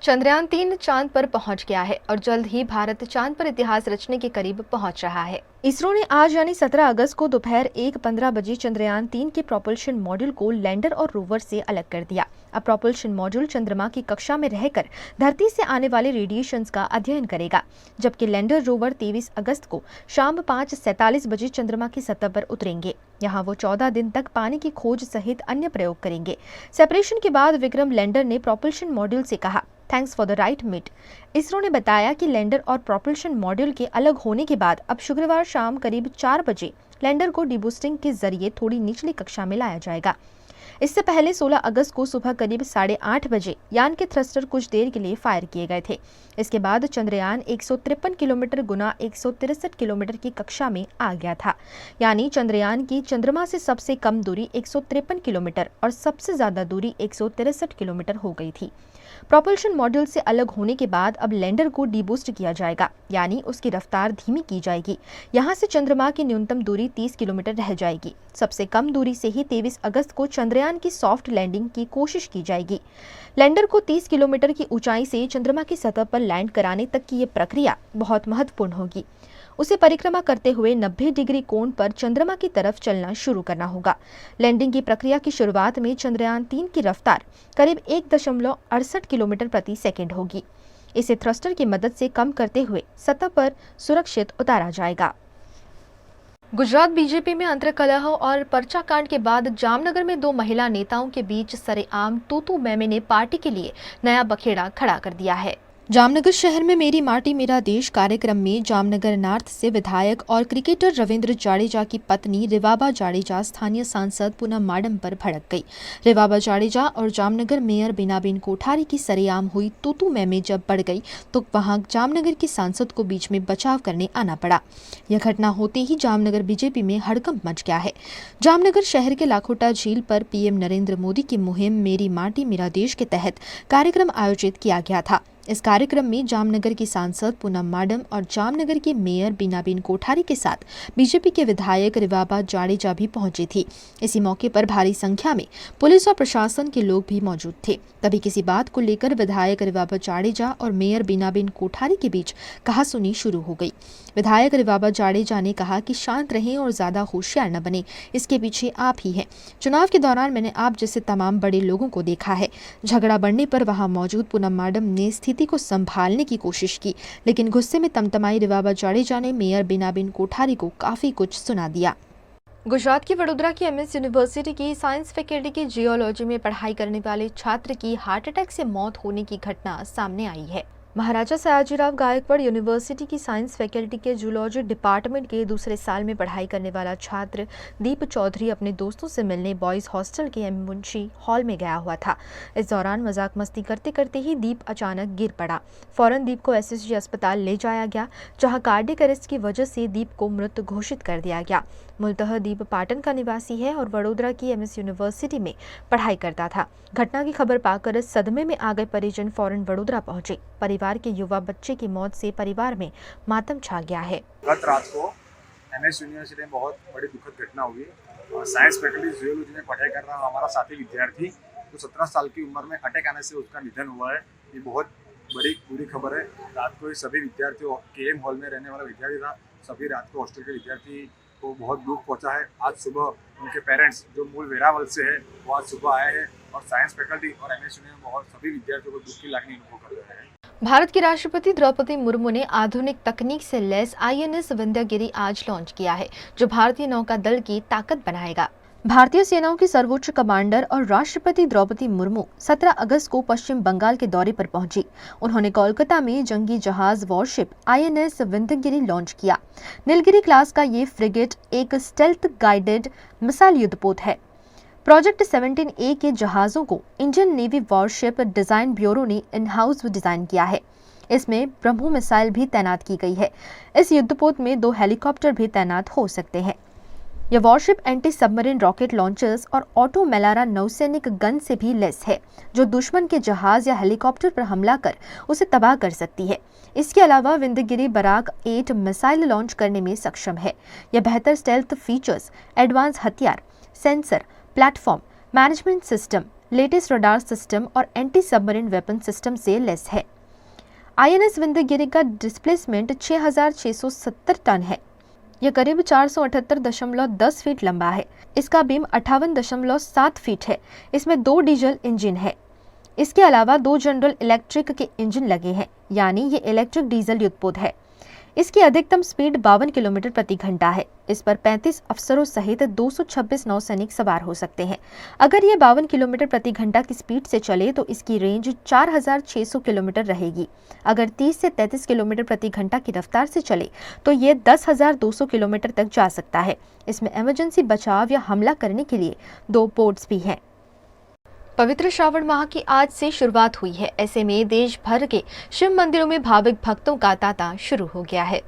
चंद्रयान-3 चांद पर पहुंच गया है और जल्द ही भारत चांद पर इतिहास रचने के करीब पहुंच रहा है। इसरो ने आज यानी 17 अगस्त को दोपहर 1:15 बजे चंद्रयान-3 के प्रोपल्शन मॉड्यूल को लैंडर और रोवर से अलग कर दिया। अब प्रोपल्शन मॉड्यूल चंद्रमा की कक्षा में रहकर धरती से आने वाले रेडिएशंस का अध्ययन करेगा, जबकि लैंडर रोवर 23 अगस्त को शाम 5:47 बजे चंद्रमा की सतह पर उतरेंगे। यहाँ वो 14 दिन तक पानी की खोज सहित अन्य प्रयोग करेंगे। सेपरेशन के बाद विक्रम लैंडर ने प्रोपल्शन मॉड्यूल से कहा, thanks for the ride mate. ISRO ने बताया कि लैंडर और प्रोपल्शन मॉड्यूल के अलग होने के बाद अब शुक्रवार शाम करीब 4 बजे लैंडर को डिबूस्टिंग के जरिए थोड़ी निचली कक्षा में लाया जाएगा। इससे पहले 16 अगस्त को सुबह करीब 8:30 बजे यान के थ्रस्टर कुछ देर के लिए फायर किए गए थे। इसके बाद चंद्रयान 153 किलोमीटर गुना 163 किलोमीटर की कक्षा में आ गया था। यानी चंद्रयान की चंद्रमा से सबसे कम दूरी 153 किलोमीटर और सबसे ज्यादा दूरी 163 किलोमीटर हो गई थी। प्रोपल्शन मॉड्यूल से अलग होने के बाद अब लैंडर को डीबूस्ट किया जाएगा, यानी उसकी रफ्तार धीमी की जाएगी। यहाँ से चंद्रमा की न्यूनतम दूरी 30 किलोमीटर रह जाएगी। सबसे कम दूरी से ही 23 अगस्त को चंद्रयान की सॉफ्ट लैंडिंग की कोशिश की जाएगी। लैंडर को 30 किलोमीटर की ऊंचाई से चंद्रमा की सतह पर लैंड कराने तक की ये प्रक्रिया बहुत महत्वपूर्ण होगी। उसे परिक्रमा करते हुए 90 डिग्री कोण पर चंद्रमा की तरफ चलना शुरू करना होगा। लैंडिंग की प्रक्रिया की शुरुआत में चंद्रयान-3 की रफ्तार करीब 1.68 किलोमीटर प्रति सेकंड होगी। इसे थ्रस्टर की मदद से कम करते हुए सतह पर सुरक्षित उतारा जाएगा। गुजरात बीजेपी में अंतर्कलह और पर्चा कांड के बाद जामनगर में 2 महिला नेताओं के बीच सरेआम तू-तू मैं-मैं ने पार्टी के लिए नया बखेड़ा खड़ा कर दिया है। जामनगर शहर में मेरी माटी मेरा देश कार्यक्रम में जामनगर नॉर्थ से विधायक और क्रिकेटर रविंद्र जाडेजा की पत्नी रिवाबा जाडेजा स्थानीय सांसद पूनम माडम पर भड़क गई। रिवाबा जाडेजा और जामनगर मेयर बीनाबेन कोठारी की सरेआम हुई तू-तू मैं-मैं जब बढ़ गई तो वहां जामनगर के सांसद को बीच में बचाव करने आना पड़ा। यह घटना होते ही जामनगर बीजेपी में हड़कंप मच गया है। जामनगर शहर के लाखोटा झील पर पीएम नरेंद्र मोदी की मुहिम मेरी माटी मेरा देश के तहत कार्यक्रम आयोजित किया गया था। इस कार्यक्रम में जामनगर की सांसद पूनम माडम और जामनगर के मेयर बीनाबेन कोठारी के साथ बीजेपी के विधायक रिवाबा जाडेजा भी पहुंची थी। इसी मौके पर भारी संख्या में पुलिस और प्रशासन के लोग भी मौजूद थे। तभी किसी बात को लेकर विधायक रिवाबा जाडेजा और मेयर बीनाबेन कोठारी के बीच कहासुनी शुरू हो गई। विधायक रिवाबा जाडेजा ने कहा कि शांत रहें और ज्यादा होशियार न बने, इसके पीछे आप ही हैं। चुनाव के दौरान मैंने आप जैसे तमाम बड़े लोगों को देखा है। झगड़ा बढ़ने पर वहां मौजूद पूनम माडम ने स्थिति को संभालने की कोशिश की, लेकिन गुस्से में तमतमाई रिवाबा जाडेजा ने मेयर बीनाबेन कोठारी को काफी कुछ सुना दिया। गुजरात की वडोदरा की एमएस यूनिवर्सिटी की साइंस फैकल्टी की जियोलॉजी में पढ़ाई करने वाले छात्र की हार्ट अटैक से मौत होने की घटना सामने आई है। महाराजा सयाजीराव गायकवाड़ यूनिवर्सिटी की साइंस फैकल्टी के जूलॉजी डिपार्टमेंट के दूसरे साल में पढ़ाई करने वाला छात्र दीप चौधरी अपने दोस्तों से मिलने बॉयज हॉस्टल के एम मुंशी हॉल में गया हुआ था। इस दौरान मजाक मस्ती करते करते ही दीप अचानक गिर पड़ा। फौरन दीप को एसएसजी अस्पताल ले जाया गया, जहां कार्डियक अरेस्ट की वजह से दीप को मृत घोषित कर दिया गया। मूलतः दीप पाटन का निवासी है और वडोदरा की एमएस यूनिवर्सिटी में पढ़ाई करता था। घटना की खबर पाकर सदमे में आ गए परिजन फौरन वडोदरा पहुंचे। परिवार के युवा बच्चे की मौत से परिवार में मातम छा गया है। गत रात को एमएस यूनिवर्सिटी में बहुत बड़ी दुखद घटना हुई। साइंस फैकल्टी जियोलॉजी में पढ़ाई कर रहा हमारा साथी विद्यार्थी तो 17 साल की उम्र में अटैक आने से उसका निधन हुआ है। ये बहुत बड़ी बुरी खबर है। रात को सभी विद्यार्थियों केएम हॉल में रहने वाला विद्यार्थी था, सभी रात को हॉस्टल के विद्यार्थी को बहुत दुख पहुंचा है। आज सुबह उनके पेरेंट्स जो मूल वेरावल से है वो आज सुबह आए हैं और साइंस फैकल्टी और एमएस यूनिवर्सिटी में बहुत सभी विद्यार्थियों को दुख की लागनी अनुभव कर रहे हैं। भारत की राष्ट्रपति द्रौपदी मुर्मू ने आधुनिक तकनीक से लैस आईएनएस विंध्यगिरी आज लॉन्च किया है, जो भारतीय नौका दल की ताकत बनाएगा। भारतीय सेनाओं की सर्वोच्च कमांडर और राष्ट्रपति द्रौपदी मुर्मू 17 अगस्त को पश्चिम बंगाल के दौरे पर पहुंची। उन्होंने कोलकाता में जंगी जहाज वॉरशिप आईएनएस विंध्यगिरी लॉन्च किया। नीलगिरी क्लास का ये फ्रिगेट एक स्टेल्थ गाइडेड मिसाइल युद्धपोत है। प्रोजेक्ट 17A के जहाजों को Indian navy worship design bureau ने इन हाउस डिजाइन किया है। इसमें ब्रह्मो मिसाइल भी तैनात की गई है। इस युद्धपोत में 2 हेलीकॉप्टर भी तैनात हो सकते हैं। यह worship anti submarine rocket launchers और ऑटो मेलारा नौसैनिक गन से भी लैस है, जो दुश्मन के जहाज या हेलीकॉप्टर पर हमला कर उसे तबाह कर सकती है। इसके अलावा विंध्यगिरी बराक 8 मिसाइल लॉन्च करने में सक्षम है। यह बेहतर स्टेल्थ फीचर्स, एडवांस हथियार, sensor, platform, management system, latest radar system और एंटी सबमरीन वेपन सिस्टम से लैस है। INS विंध्यगिरि का डिस्प्लेसमेंट 6,670 टन है। यह करीब 478.10 फीट लंबा है। इसका बीम 58.7 फीट है। इसमें 2 डीजल इंजन है। इसके अलावा 2 जनरल इलेक्ट्रिक के इंजन लगे हैं, यानी ये इलेक्ट्रिक डीजल युद्धपोत है। इसकी अधिकतम स्पीड 52 किलोमीटर प्रति घंटा है। इस पर 35 अफसरों सहित 226 नौसैनिक सवार हो सकते हैं। अगर ये 52 किलोमीटर प्रति घंटा की स्पीड से चले तो इसकी रेंज 4,600 किलोमीटर रहेगी। अगर 30 से 33 किलोमीटर प्रति घंटा की रफ्तार से चले तो ये 10,200 किलोमीटर तक जा सकता है। इसमें इमरजेंसी बचाव या हमला करने के लिए 2 पोर्ट्स भी हैं। पवित्र श्रावण माह की आज से शुरुआत हुई है। ऐसे में देश भर के शिव मंदिरों में भाविक भक्तों का तांता शुरू हो गया है।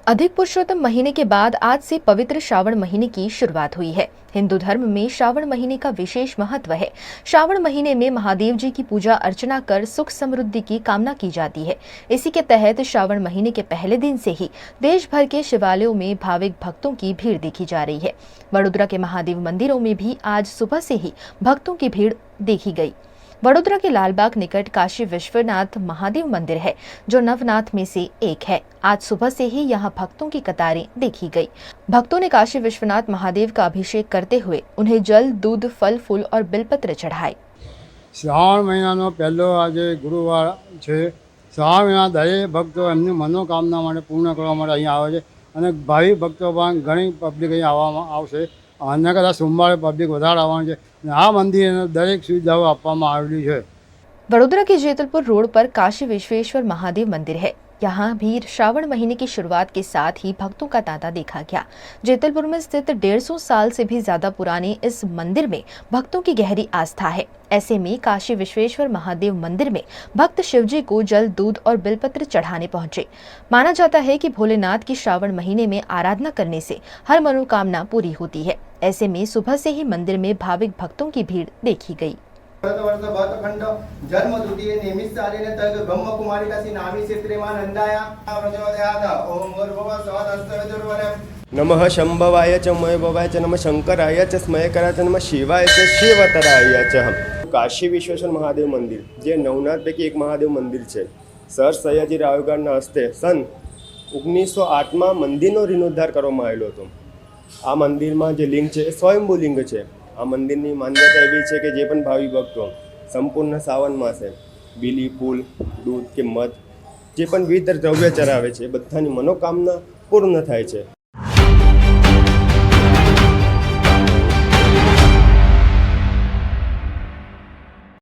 अधिक पुरुषोत्तम महीने के बाद आज से पवित्र श्रावण महीने की शुरुआत हुई है। हिंदू धर्म में श्रावण महीने का विशेष महत्व है। श्रावण महीने में महादेव जी की पूजा अर्चना कर सुख समृद्धि की कामना की जाती है। इसी के तहत श्रावण महीने के पहले दिन से ही देश भर के शिवालयों में भाविक भक्तों की भीड़ देखी जा रही है। वडोदरा के महादेव मंदिरों में भी आज सुबह से ही भक्तों की भीड़ देखी गई। वडोदरा के लालबाग निकट काशी विश्वनाथ महादेव मंदिर है, जो नवनाथ में से एक है। आज सुबह से ही यहां भक्तों की कतारें देखी गई। भक्तों ने काशी विश्वनाथ महादेव का अभिषेक करते हुए उन्हें जल, दूध, फल, फूल और बिलपत्र चढ़ाए। श्रावण महीनाનો પહેલો આજે ગુરુવાર છે। શ્રાવણ મહિના દરેક ભક્તો એમની મનોકામના માટે પૂર્ણ કરવા માટે અહીં આવે છે અને ભાવિ ભક્તો પણ ઘણી પબ્લિક અહીં આવશે। અને કદાચ સોમવારે પબ્લિક વધારે આવવાની છે અને આ મંદિરને દરેક સુવિધાઓ આપવામાં આવેલી છે। वडोदरा के जेतलपुर रोड पर काशी विश्वेश्वर महादेव मंदिर है। यहाँ भी श्रावण महीने की शुरुआत के साथ ही भक्तों का तांता देखा गया। जेतलपुर में स्थित 150 साल से भी ज्यादा पुराने इस मंदिर में भक्तों की गहरी आस्था है। ऐसे में काशी विश्वेश्वर महादेव मंदिर में भक्त शिवजी को जल, दूध और बिलपत्र चढ़ाने पहुंचे। माना जाता है कि भोलेनाथ की श्रावण महीने में आराधना करने से हर मनोकामना पूरी होती है। ऐसे में सुबह से ही मंदिर में भाविक भक्तों की भीड़ देखी गई। वर्ष भक्तखंड जन्म द्वितीय निमित्त आलेले तग ब्रह्मकुमारिकासी नामी क्षेत्रेमा नंदाया प्रचोदयात् ओम भूर्भुवः स्वः तत्सवितुर्वरेण्यं नमः शंभवाय च मयभवाय च नमः शंकराय च स्मयकराय च नमः शिवाय च शिवतराय च। काशी विश्वेश्वर महादेव मंदिर जे नवनाथ पैकी एक महादेव मंदिर है। सर सयाजी रावगाड़ना हस्ते सन 1908 में मंदिरનો जीर्णोद्धार કરવામાં આવેલો હતો। આ મંદિરમાં જે લિંગ છે એ સ્વયંભૂ લિંગ છે। આ મંદિરની માન્યતા એવી છે કે જે પણ ભાવિ ભક્તો સંપૂર્ણ શ્રાવણ માસે બીલી, ફૂલ, દૂધ કે મધ જે પણ વિવિધ દ્રવ્ય ચરાવે છે બધાની મનોકામના પૂર્ણ થાય છે।